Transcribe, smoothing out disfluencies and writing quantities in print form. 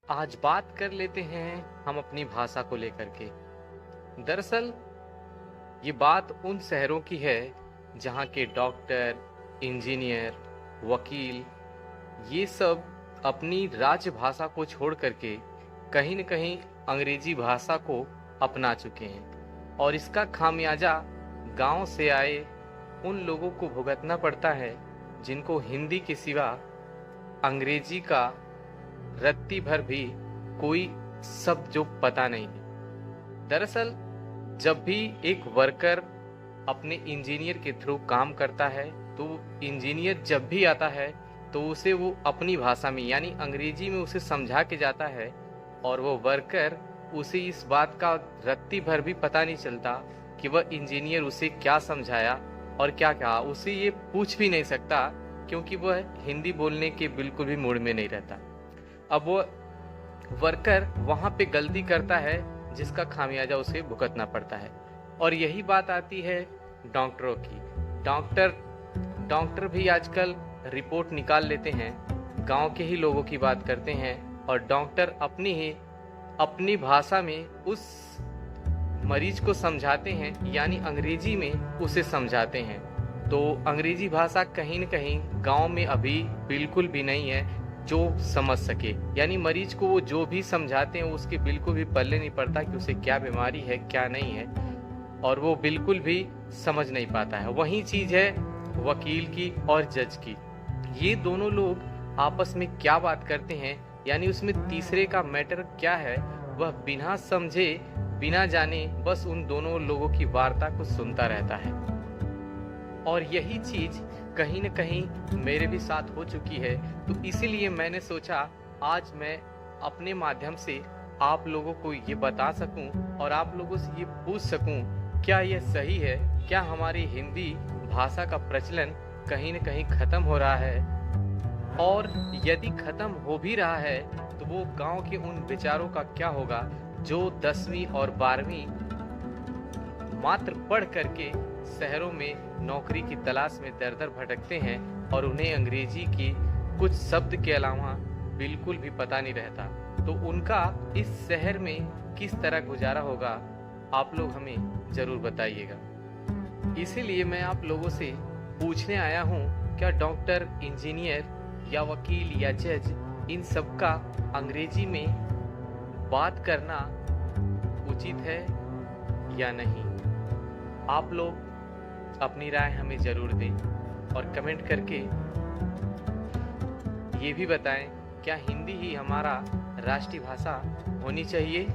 आज बात कर लेते हैं हम अपनी भाषा को लेकर के। दरअसल ये बात उन शहरों की है जहाँ के डॉक्टर, इंजीनियर, वकील ये सब अपनी राजभाषा को छोड़ करके कहीं न कहीं अंग्रेजी भाषा को अपना चुके हैं और इसका खामियाजा गांव से आए उन लोगों को भुगतना पड़ता है जिनको हिंदी के सिवा अंग्रेजी का रत्ती भर भी कोई शब्द जो पता नहीं है। दरअसल जब भी एक वर्कर अपने इंजीनियर के थ्रू काम करता है तो इंजीनियर जब भी आता है तो उसे वो अपनी भाषा में यानी अंग्रेजी में उसे समझा के जाता है और वो वर्कर उसे इस बात का रत्ती भर भी पता नहीं चलता कि वह इंजीनियर उसे क्या समझाया और क्या कहा। उसे ये पूछ भी नहीं सकता क्योंकि वह हिंदी बोलने के बिल्कुल भी मूड में नहीं रहता। अब वो वर्कर वहां पे गलती करता है जिसका खामियाजा उसे भुगतना पड़ता है। और यही बात आती है डॉक्टरों की। डॉक्टर भी आजकल रिपोर्ट निकाल लेते हैं, गांव के ही लोगों की बात करते हैं और डॉक्टर अपनी भाषा में उस मरीज को समझाते हैं यानी अंग्रेजी में उसे समझाते हैं। तो अंग्रेजी भाषा कहीं न कहीं गांव में अभी बिल्कुल भी नहीं है जो समझ सके, यानी मरीज को वो जो भी समझाते हैं उसके बिल्कुल भी पल्ले नहीं पड़ता कि उसे क्या बीमारी है क्या नहीं है और वो बिल्कुल भी समझ नहीं पाता है। वही चीज है वकील की और जज की। ये दोनों लोग आपस में क्या बात करते हैं यानी उसमें तीसरे का मैटर क्या है वह बिना समझे बिना जाने बस उन दोनों लोगों की वार्ता को सुनता रहता है। और यही चीज कहीं न कहीं मेरे भी साथ हो चुकी है। तो इसीलिए मैंने सोचा आज मैं अपने माध्यम से आप लोगों को ये बता सकूं और आप लोगों से ये पूछ सकूं क्या यह सही है, क्या हमारी हिंदी भाषा का प्रचलन कहीं न कहीं खत्म हो रहा है और यदि खत्म हो भी रहा है तो वो गांव के उन विचारों का क्या होगा जो 10वीं और 12वीं मात्र पढ़ करके शहरों में नौकरी की तलाश में दर-दर भटकते हैं और उन्हें अंग्रेजी की कुछ शब्द के अलावा बिल्कुल भी पता नहीं रहता। तो उनका इस शहर में किस तरह गुजारा होगा आप लोग हमें जरूर बताइएगा। इसीलिए मैं आप लोगों से पूछने आया हूँ क्या डॉक्टर, इंजीनियर या वकील या जज इन सब का अंग्रेजी में बात करना उचित है या नहीं। आप लोग अपनी राय हमें जरूर दें और कमेंट करके ये भी बताएं क्या हिंदी ही हमारा राष्ट्रीय भाषा होनी चाहिए